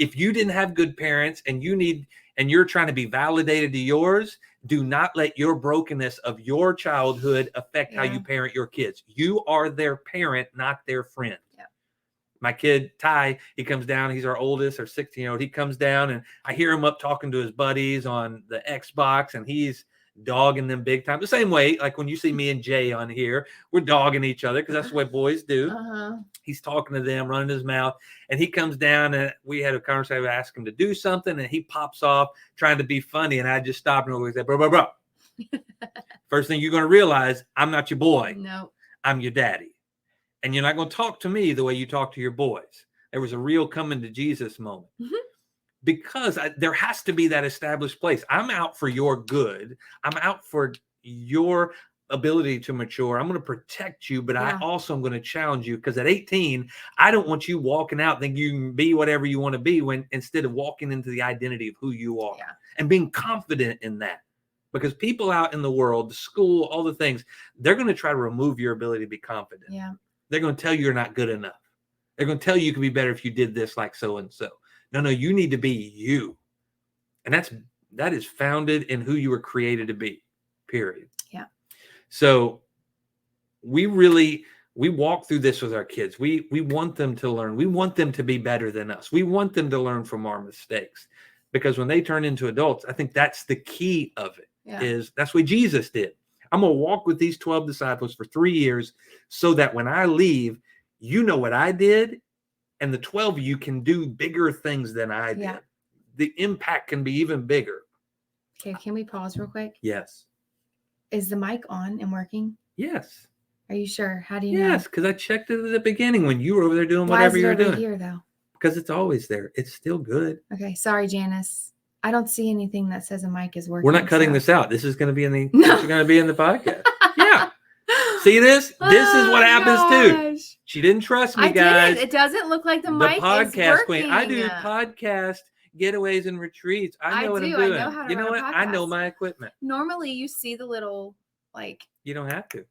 if you didn't have good parents and you're trying to be validated to yours, do not let your brokenness of your childhood affect how you parent your kids. You are their parent, not their friend. Yeah. My kid, Ty, he comes down. He's our oldest, our 16-year-old. He comes down and I hear him up talking to his buddies on the Xbox, and he's dogging them big time. The same way, like when you see me and Jay on here, we're dogging each other because that's what boys do. He's talking to them, running his mouth, and he comes down and we had a conversation. I asked him to do something, and he pops off trying to be funny, and I just stopped and said, bro. First thing you're going to realize, I'm not your boy. No, I'm your daddy. And you're not going to talk to me the way you talk to your boys. There was a real coming to Jesus moment. Because there has to be that established place. I'm out for your good. I'm out for your ability to mature. I'm going to protect you, but I also am going to challenge you, because at 18, I don't want you walking out thinking you can be whatever you want to be, when instead of walking into the identity of who you are and being confident in that. Because people out in the world, the school, all the things, they're going to try to remove your ability to be confident. Yeah. They're going to tell you you're not good enough. They're going to tell you could be better if you did this like so and so. No, you need to be you. And that is founded in who you were created to be, period. Yeah. So we walk through this with our kids. We want them to learn. We want them to be better than us. We want them to learn from our mistakes, because when they turn into adults, I think that's the key of it. Is that's what Jesus did. I'm going to walk with these 12 disciples for 3 years so that when I leave, you know what I did. And the 12 of you can do bigger things than I did. Yeah. The impact can be even bigger. Okay, can we pause real quick? Yes. Is the mic on and working? Yes. Are you sure? How do you know? Yes, because I checked it at the beginning when you were over there doing whatever you were doing. Why is it over here, though? Because it's always there. It's still good. Okay, sorry, Janice. I don't see anything that says a mic is working. We're not cutting this out. This is going to be in the podcast. Yeah. See this? This is what happens too. She didn't trust me, guys. It doesn't look like the mic podcast is working. Queen. I do podcast getaways and retreats. I know what I'm doing. I know how to you know run what? a I know podcast. my equipment. Normally, you see the little You don't have to.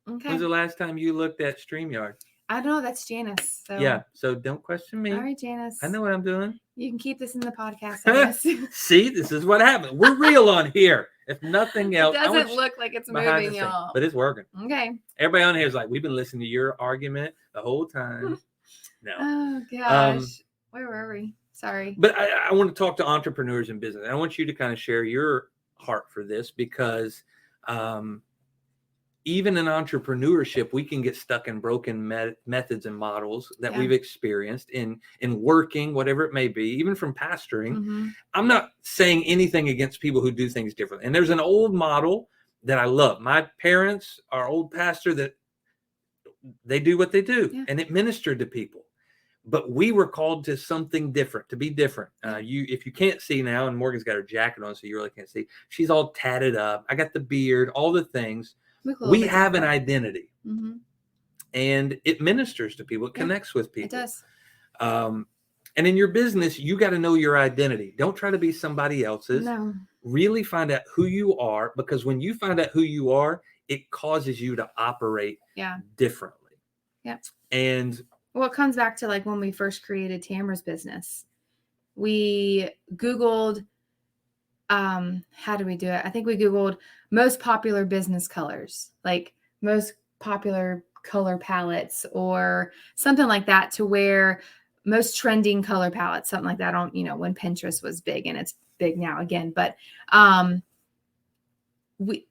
Okay. When's the last time you looked at StreamYard? I don't know. That's Janice. So. Yeah. So don't question me. All right, Janice. I know what I'm doing. You can keep this in the podcast, I guess. See, this is what happens. We're real on here. If nothing else, it doesn't look like it's moving, y'all. But it's working. Okay. Everybody on here is like, we've been listening to your argument the whole time. No. Oh gosh. Where were we? Sorry. But I want to talk to entrepreneurs in business. I want you to kind of share your heart for this, because even in entrepreneurship, we can get stuck in broken methods and models that we've experienced in working, whatever it may be, even from pastoring. Mm-hmm. I'm not saying anything against people who do things differently. And there's an old model that I love. My parents, our old pastor, that they do what they do and it ministered to people. But we were called to something different, to be different. If you can't see now, and Morgan's got her jacket on, so you really can't see. She's all tatted up. I got the beard, all the things. We have an identity, and it ministers to people. It connects with people. It does. And in your business, you got to know your identity. Don't try to be somebody else's. No. Really find out who you are, because when you find out who you are, it causes you to operate differently. Yeah. And well, it comes back to when we first created Tamara's business. We Googled, how do we do it? I think we Googled most popular business colors, most popular color palettes or something like that, to where most trending color palettes, something like that on, when Pinterest was big, and it's big now again. But we,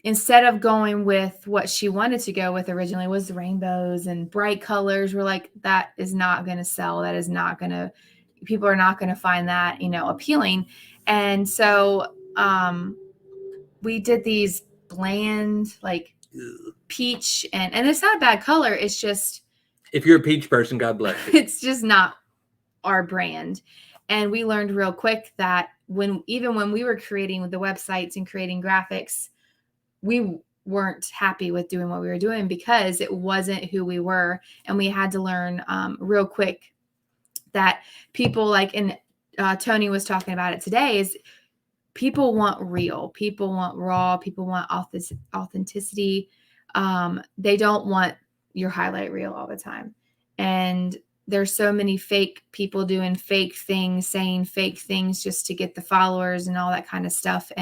instead of going with what she wanted to go with originally was the rainbows and bright colors, we're like, that is not going to sell. That is not going to, people are not going to find that, appealing. And so we did these bland, peach, and it's not a bad color. It's just, if you're a peach person, God bless you. It's just not our brand. And we learned real quick that even when we were creating the websites and creating graphics, we weren't happy with doing what we were doing because it wasn't who we were. And we had to learn real quick that people and Tony was talking about it today, is people want real, people want raw, people want authenticity. They don't want your highlight reel all the time. And there's so many fake people doing fake things, saying fake things just to get the followers and all that kind of stuff.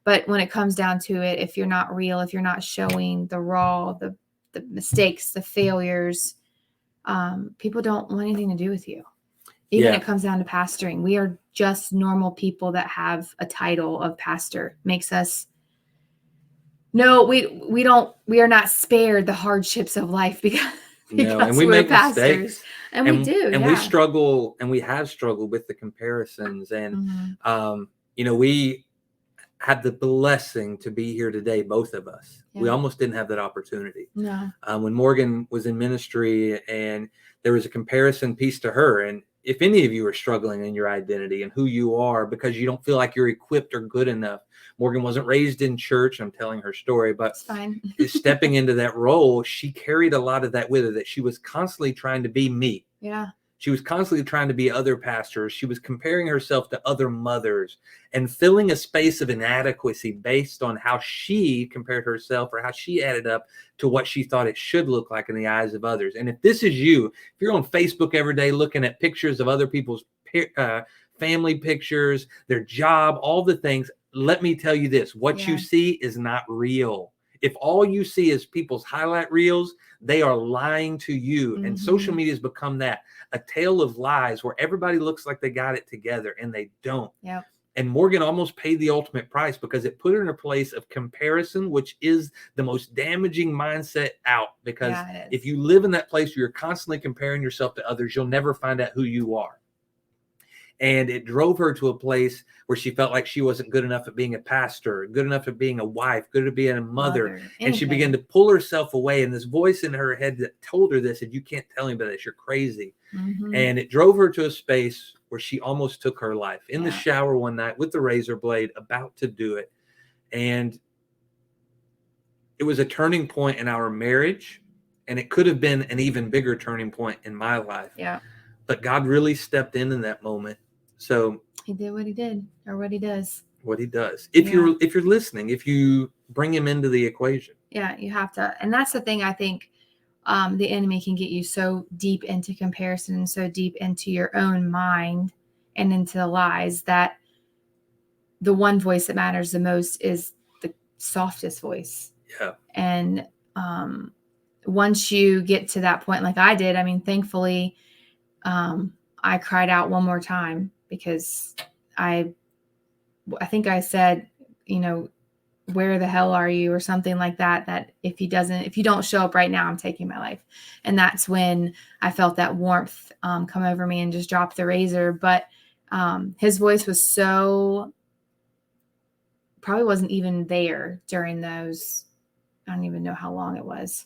But when it comes down to it, if you're not real, if you're not showing the raw, the mistakes, the failures, people don't want anything to do with you. Even it comes down to pastoring. We are just normal people that have a title of pastor. Makes us we are not spared the hardships of life because and we we're make pastors. mistakes. And we do. And we struggle, and we have struggled with the comparisons. And we had the blessing to be here today, both of us. We almost didn't have that opportunity. No. When Morgan was in ministry and there was a comparison piece to her, and if any of you are struggling in your identity and who you are because you don't feel like you're equipped or good enough. Morgan wasn't raised in church. I'm telling her story, but stepping into that role, she carried a lot of that with her, that she was constantly trying to be me. Yeah. She was constantly trying to be other pastors. She was comparing herself to other mothers and filling a space of inadequacy based on how she compared herself or how she added up to what she thought it should look like in the eyes of others. And if this is you, if you're on Facebook every day looking at pictures of other people's family pictures, their job, all the things, let me tell you this, what you see is not real. If all you see is people's highlight reels, they are lying to you. And social media has become that, a tale of lies where everybody looks like they got it together and they don't. Yep. And Morgan almost paid the ultimate price because it put her in a place of comparison, which is the most damaging mindset out. Because if you live in that place where you're constantly comparing yourself to others, you'll never find out who you are. And it drove her to a place where she felt like she wasn't good enough at being a pastor, good enough at being a wife, good at being a mother. And she began to pull herself away. And this voice in her head that told her this, said, you can't tell anybody this, you're crazy. And it drove her to a space where she almost took her life in the shower one night with the razor blade, about to do it. And it was a turning point in our marriage. And it could have been an even bigger turning point in my life. Yeah. But God really stepped in that moment. So he did what he did, or what he does. What he does. If you're listening, if you bring him into the equation. Yeah, you have to. And that's the thing, I think the enemy can get you so deep into comparison and so deep into your own mind and into the lies that the one voice that matters the most is the softest voice. Yeah. And once you get to that point, like I did, I mean, thankfully, I cried out one more time because I think I said, where the hell are you, or something like that, that if you don't show up right now, I'm taking my life. And that's when I felt that warmth come over me and just dropped the razor. But his voice was probably wasn't even there during those, I don't even know how long it was.